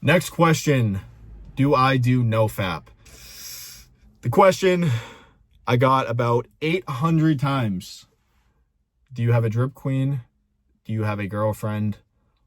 Next question. Do I do nofap? The question I got about 800 times. Do you have a drip queen? Do you have a girlfriend?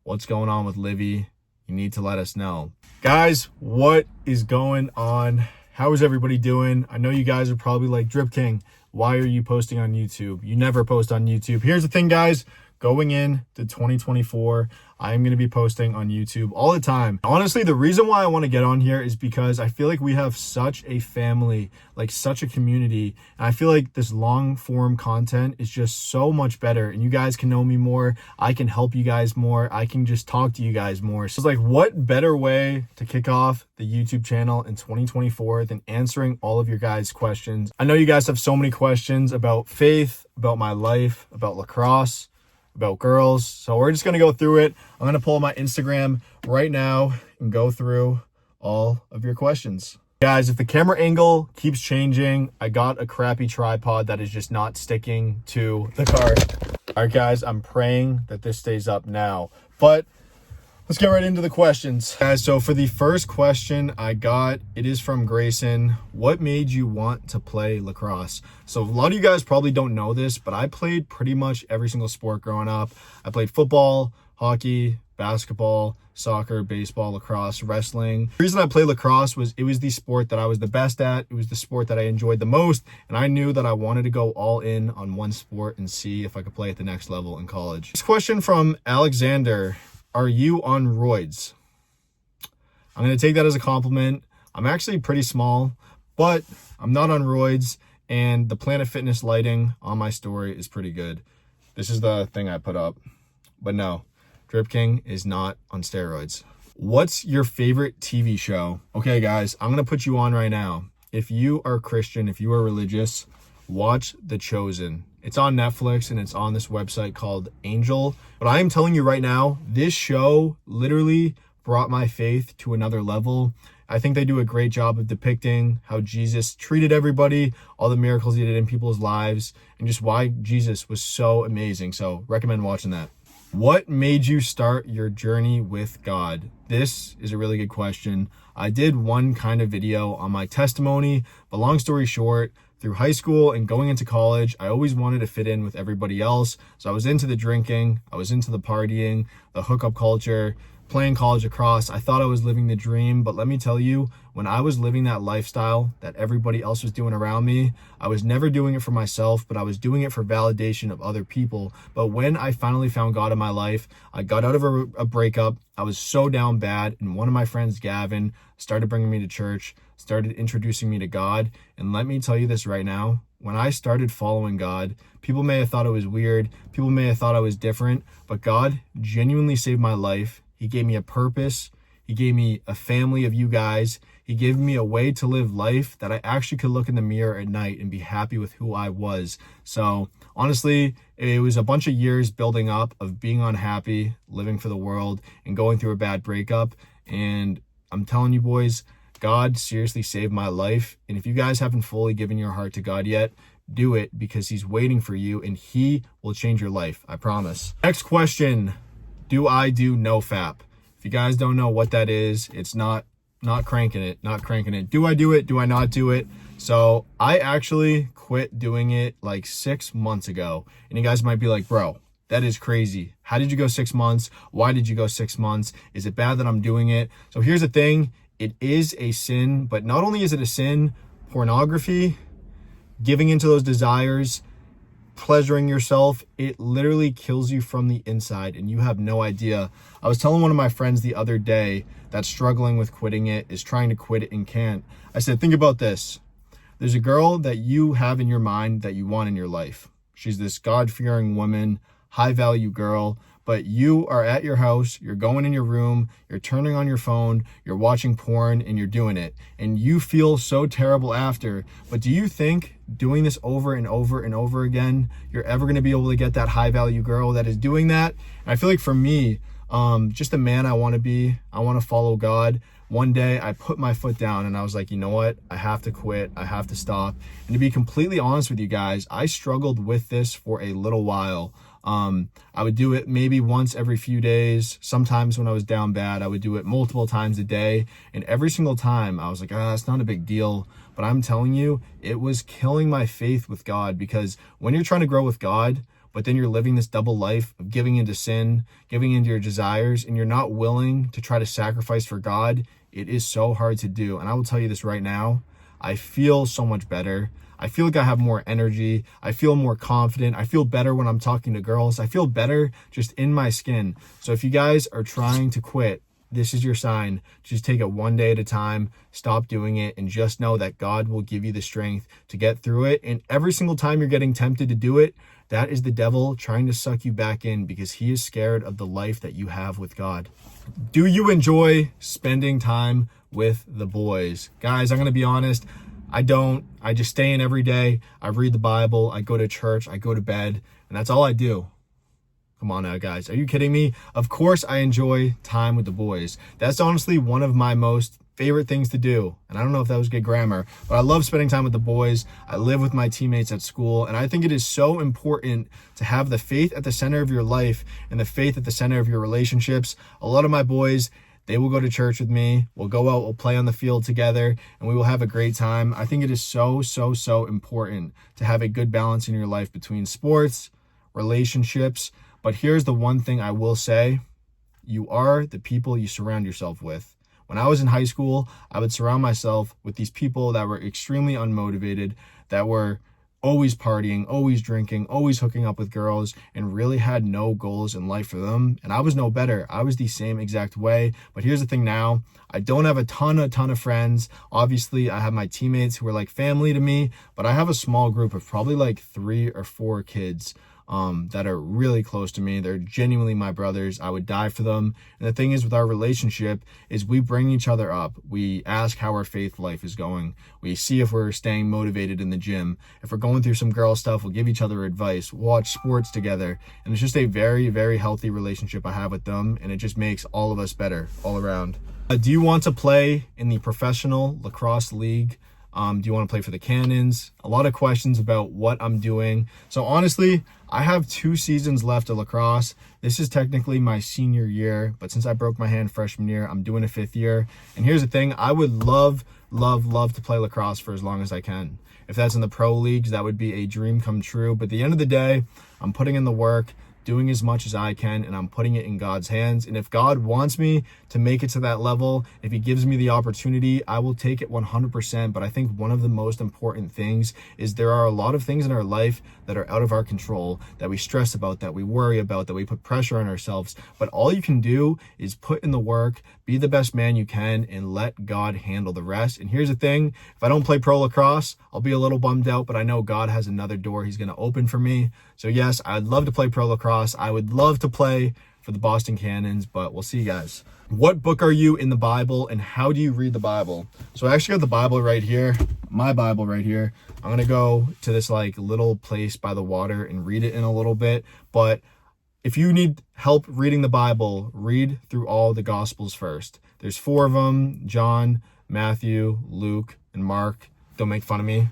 What's going on with Livy? You need to let us know. Guys, what is going on? How is everybody doing? I know you guys are probably like, Drip King, why are you posting on YouTube? You never post on YouTube. Here's the thing, guys. Going into 2024, I am going to be posting on YouTube all the time. Honestly, the reason why I want to get on here is because I feel like we have such a family, like such a community. And I feel like this long form content is just so much better. And you guys can know me more. I can help you guys more. I can just talk to you guys more. So it's like, what better way to kick off the YouTube channel in 2024 than answering all of your guys' questions? I know you guys have so many questions about faith, about my life, about lacrosse, about girls. So we're just going to go through it. I'm going to pull my Instagram right now and go through all of your questions. Guys, if the camera angle keeps changing, I got a crappy tripod that is just not sticking to the car. All right, guys, I'm praying that this stays up now. But let's get right into the questions. Guys, so for the first question I got, it is from Grayson. What made you want to play lacrosse? So a lot of you guys probably don't know this, but I played pretty much every single sport growing up. I played football, hockey, basketball, soccer, baseball, lacrosse, wrestling. The reason I played lacrosse was it was the sport that I was the best at. It was the sport that I enjoyed the most. And I knew that I wanted to go all in on one sport and see if I could play at the next level in college. This question from Alexander. Are you on roids? I'm going to take that as a compliment. I'm actually pretty small, but I'm not on roids, and the Planet Fitness lighting on my story is pretty good. This is the thing I put up. But no, Drip King is not on steroids. What's your favorite TV show? Okay, guys, I'm going to put you on right now. If you are Christian, if you are religious, watch The Chosen. It's on Netflix and it's on this website called Angel. But I am telling you right now, this show literally brought my faith to another level. I think they do a great job of depicting how Jesus treated everybody, all the miracles he did in people's lives, and just why Jesus was so amazing. So recommend watching that. What made you start your journey with God? This is a really good question. I did one kind of video on my testimony, but long story short, through high school and going into college, I always wanted to fit in with everybody else. So I was into the drinking, I was into the partying, the hookup culture, playing college lacrosse. I thought I was living the dream, but let me tell you, when I was living that lifestyle that everybody else was doing around me, I was never doing it for myself, but I was doing it for validation of other people. But when I finally found God in my life, I got out of a breakup. I was so down bad, and one of my friends, Gavin, started bringing me to church, started introducing me to God. And let me tell you this right now, when I started following God, people may have thought it was weird, people may have thought I was different, but God genuinely saved my life. He gave me a purpose. He gave me a family of you guys. He gave me a way to live life that I actually could look in the mirror at night and be happy with who I was. So honestly, it was a bunch of years building up of being unhappy, living for the world, and going through a bad breakup. And I'm telling you boys, God seriously saved my life. And if you guys haven't fully given your heart to God yet, do it, because he's waiting for you and he will change your life. I promise. Next question. Do I do nofap? If you guys don't know what that is, it's not cranking it. Do I do it? Do I not do it? So I actually quit doing it like 6 months ago. And you guys might be like, bro, that is crazy. How did you go 6 months? Why did you go 6 months? Is it bad that I'm doing it? So here's the thing. It is a sin, but not only is it a sin, pornography, giving into those desires, pleasuring yourself, it literally kills you from the inside and you have no idea. I was telling one of my friends the other day that's struggling with quitting it, is trying to quit it and can't. I said, think about this. There's a girl that you have in your mind that you want in your life. She's this God-fearing woman, high-value girl, but you are at your house, you're going in your room, you're turning on your phone, you're watching porn, and you're doing it. And you feel so terrible after. But do you think doing this over and over and over again, you're ever going to be able to get that high-value girl that is doing that? And I feel like for me, just the man I want to be, I want to follow God. One day I put my foot down and I was like, you know what? I have to quit. I have to stop. And to be completely honest with you guys, I struggled with this for a little while. I would do it maybe once every few days. Sometimes when I was down bad, I would do it multiple times a day. And every single time I was like, it's not a big deal. But I'm telling you, it was killing my faith with God, because when you're trying to grow with God, but then you're living this double life of giving into sin, giving into your desires, and you're not willing to try to sacrifice for God, it is so hard to do. And I will tell you this right now, I feel so much better. I feel like I have more energy. I feel more confident. I feel better when I'm talking to girls. I feel better just in my skin. So if you guys are trying to quit, this is your sign. Just take it one day at a time. Stop doing it, and just know that God will give you the strength to get through it. And every single time you're getting tempted to do it, that is the devil trying to suck you back in, because he is scared of the life that you have with God. Do you enjoy spending time with the boys? Guys, I'm going to be honest. I don't. I just stay in every day. I read the Bible. I go to church. I go to bed. And that's all I do. Come on now, guys. Are you kidding me? Of course I enjoy time with the boys. That's honestly one of my most favorite things to do. And I don't know if that was good grammar, but I love spending time with the boys. I live with my teammates at school, and I think it is so important to have the faith at the center of your life and the faith at the center of your relationships. A lot of my boys, they will go to church with me. We'll go out, we'll play on the field together, and we will have a great time. I think it is so important to have a good balance in your life between sports, relationships. But here's the one thing I will say. You are the people you surround yourself with. When I was in high school, I would surround myself with these people that were extremely unmotivated, that were always partying, always drinking, always hooking up with girls, and really had no goals in life for them. And I was no better. I was the same exact way. But here's the thing now. I don't have a ton of friends. Obviously, I have my teammates who are like family to me, but I have a small group of probably like 3 or 4 kids that are really close to me. They're genuinely my brothers. I would die for them. And the thing is with our relationship is we bring each other up. We ask how our faith life is going. We see if we're staying motivated in the gym. If we're going through some girl stuff, we'll give each other advice. We'll watch sports together. And it's just a very healthy relationship I have with them. And it just makes all of us better all around. Do you want to play in the professional lacrosse league? Do you want to play for the Cannons? A lot of questions about what I'm doing. So honestly, I have 2 seasons left of lacrosse. This is technically my senior year, but since I broke my hand freshman year, I'm doing a 5th year. And here's the thing, I would love to play lacrosse for as long as I can. If that's in the pro leagues, that would be a dream come true. But at the end of the day, I'm putting in the work, doing as much as I can, and I'm putting it in God's hands. And if God wants me to make it to that level, if he gives me the opportunity, I will take it 100%. But I think one of the most important things is there are a lot of things in our life that are out of our control, that we stress about, that we worry about, that we put pressure on ourselves. But all you can do is put in the work, be the best man you can, and let God handle the rest. And here's the thing, if I don't play pro lacrosse, I'll be a little bummed out, but I know God has another door he's going to open for me. So yes, I'd love to play pro lacrosse. I would love to play for the Boston Cannons, but we'll see, guys. What book are you in the Bible, and how do you read the Bible? So I actually got the Bible right here, my Bible right here. I'm going to go to this like little place by the water and read it in a little bit. But if you need help reading the Bible, read through all the Gospels first. There's 4 of them, John, Matthew, Luke, and Mark. Don't make fun of me.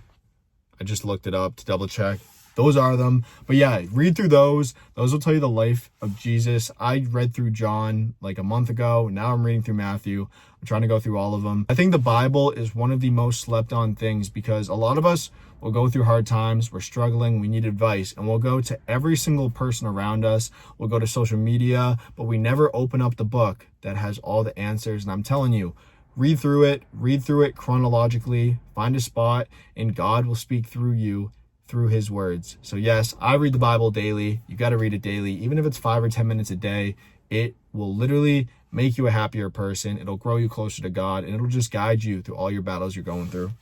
I just looked it up to double check. Those are them. But yeah, read through those. Those will tell you the life of Jesus. I read through John like a month ago. Now I'm reading through Matthew. I'm trying to go through all of them. I think the Bible is one of the most slept on things, because a lot of us will go through hard times. We're struggling. We need advice. And we'll go to every single person around us. We'll go to social media, but we never open up the book that has all the answers. And I'm telling you, read through it chronologically, find a spot, and God will speak through you through his words. So yes, I read the Bible daily. You got to read it daily. Even if it's 5 or 10 minutes a day, it will literally make you a happier person. It'll grow you closer to God, and it'll just guide you through all your battles you're going through.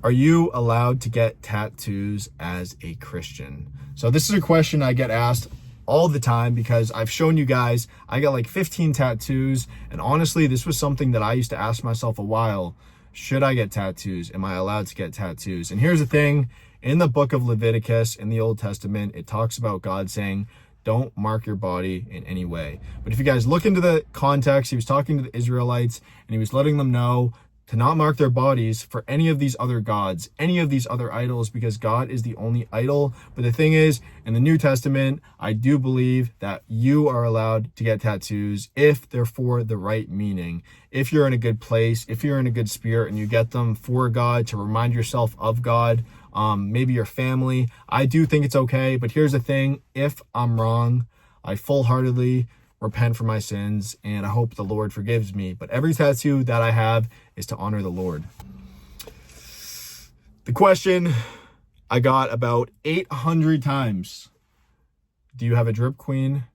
Are you allowed to get tattoos as a Christian? So this is a question I get asked all the time, because I've shown you guys, I got like 15 tattoos. And honestly, this was something that I used to ask myself a while. Should I get tattoos? Am I allowed to get tattoos? And here's the thing. In the book of Leviticus, in the Old Testament, it talks about God saying, don't mark your body in any way. But if you guys look into the context, he was talking to the Israelites, and he was letting them know to not mark their bodies for any of these other gods, any of these other idols, because God is the only idol. But the thing is, in the New Testament, I do believe that you are allowed to get tattoos if they're for the right meaning. If you're in a good place, if you're in a good spirit and you get them for God to remind yourself of God, maybe your family, I do think it's okay. But here's the thing, if I'm wrong, I full-heartedly repent for my sins, and I hope the Lord forgives me. But every tattoo that I have is to honor the Lord. The question I got about 800 times: do you have a drip queen?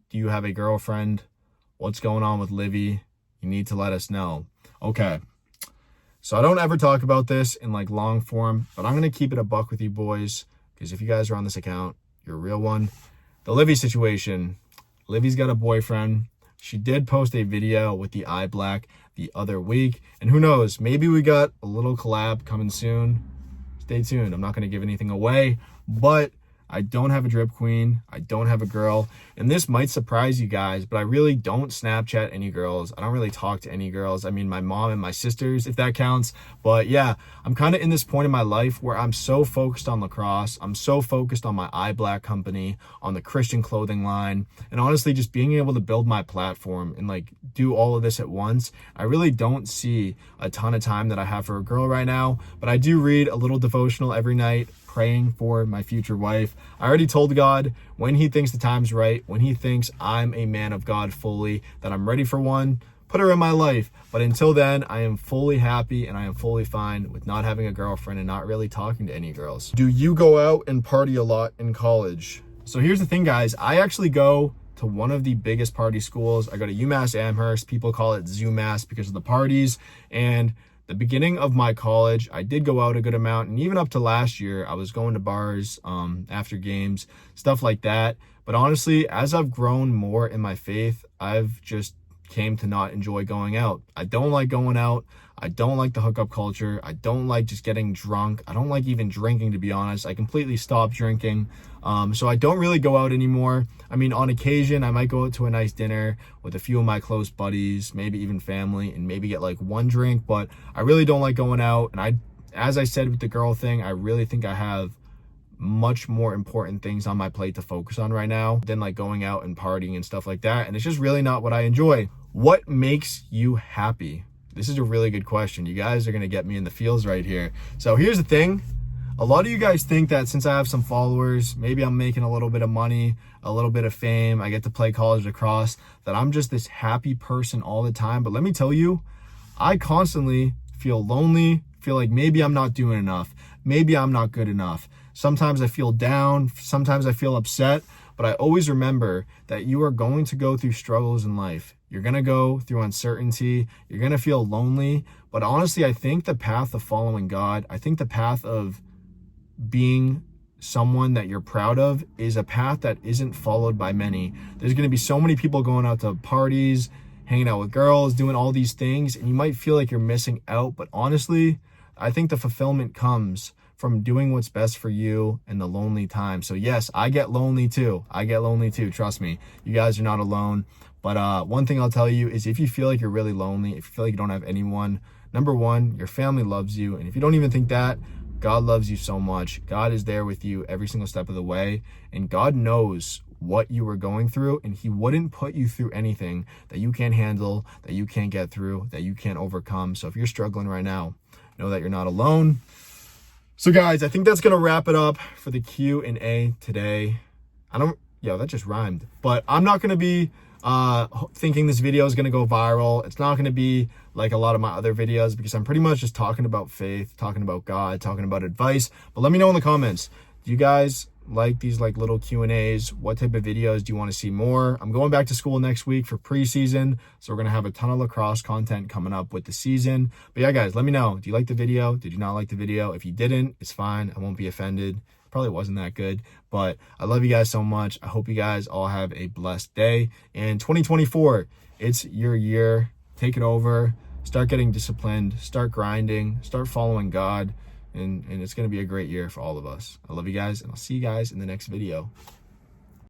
Do you have a girlfriend? What's going on with Livy? You need to let us know. Okay. So I don't ever talk about this in like long form, but I'm going to keep it a buck with you boys, because if you guys are on this account, you're a real one. The Livy situation. Livy's got a boyfriend. She did post a video with the eye black the other week. And who knows, maybe we got a little collab coming soon. Stay tuned. I'm not going to give anything away, but I don't have a drip queen. I don't have a girl. And this might surprise you guys, but I really don't Snapchat any girls. I don't really talk to any girls. I mean, my mom and my sisters, if that counts. But yeah, I'm kind of in this point in my life where I'm so focused on lacrosse. I'm so focused on my eye black company, on the Christian clothing line, and honestly, just being able to build my platform and like do all of this at once. I really don't see a ton of time that I have for a girl right now, but I do read a little devotional every night, praying for my future wife. I already told God when he thinks the time's right, when he thinks I'm a man of God fully, that I'm ready for one, put her in my life. But until then, I am fully happy and I am fully fine with not having a girlfriend and not really talking to any girls. Do you go out and party a lot in college? So here's the thing, guys. I actually go to one of the biggest party schools. I go to UMass Amherst. People call it ZooMass because of the parties. And the beginning of my college, I did go out a good amount, and even up to last year, I was going to bars after games, stuff like that. But honestly, as I've grown more in my faith, I've just came to not enjoy going out. I don't like going out. I don't like the hookup culture. I don't like just getting drunk. I don't like even drinking, to be honest. I completely stopped drinking. So I don't really go out anymore. I mean, on occasion, I might go out to a nice dinner with a few of my close buddies, maybe even family, and maybe get like one drink, but I really don't like going out. And as I said with the girl thing, I really think I have much more important things on my plate to focus on right now than like going out and partying and stuff like that. And it's just really not what I enjoy. What makes you happy? This is a really good question. You guys are going to get me in the feels right here. So here's the thing. A lot of you guys think that since I have some followers, maybe I'm making a little bit of money, a little bit of fame, I get to play college lacrosse, that I'm just this happy person all the time. But let me tell you, I constantly feel lonely, feel like maybe I'm not doing enough. Maybe I'm not good enough. Sometimes I feel down. Sometimes I feel upset. But I always remember that you are going to go through struggles in life. You're going to go through uncertainty. You're going to feel lonely. But honestly, I think the path of following God, I think the path of being someone that you're proud of is a path that isn't followed by many. There's going to be so many people going out to parties, hanging out with girls, doing all these things, and you might feel like you're missing out. But honestly, I think the fulfillment comes from doing what's best for you in the lonely time. So yes, I get lonely too. Trust me, you guys are not alone. But one thing I'll tell you is, if you feel like you're really lonely, if you feel like you don't have anyone, number one, your family loves you. And if you don't even think that, God loves you so much. God is there with you every single step of the way. And God knows what you were going through, and he wouldn't put you through anything that you can't handle, that you can't get through, that you can't overcome. So if you're struggling right now, know that you're not alone. So guys, I think that's going to wrap it up for the Q&A today. That just rhymed. But I'm not going to be thinking this video is going to go viral. It's not going to be like a lot of my other videos, because I'm pretty much just talking about faith, talking about God, talking about advice. But let me know in the comments, do you guys like these like little Q&As? What type of videos do you want to see more? I'm going back to school next week for preseason, so we're going to have a ton of lacrosse content coming up with the season. But yeah, guys, let me know. Do you like the video? Did you not like the video? If you didn't, it's fine. I won't be offended. Probably wasn't that good, but I love you guys so much. I hope you guys all have a blessed day. And 2024, it's your year. Take it over. Start getting disciplined. Start grinding. Start following God. And it's going to be a great year for all of us. I love you guys, and I'll see you guys in the next video.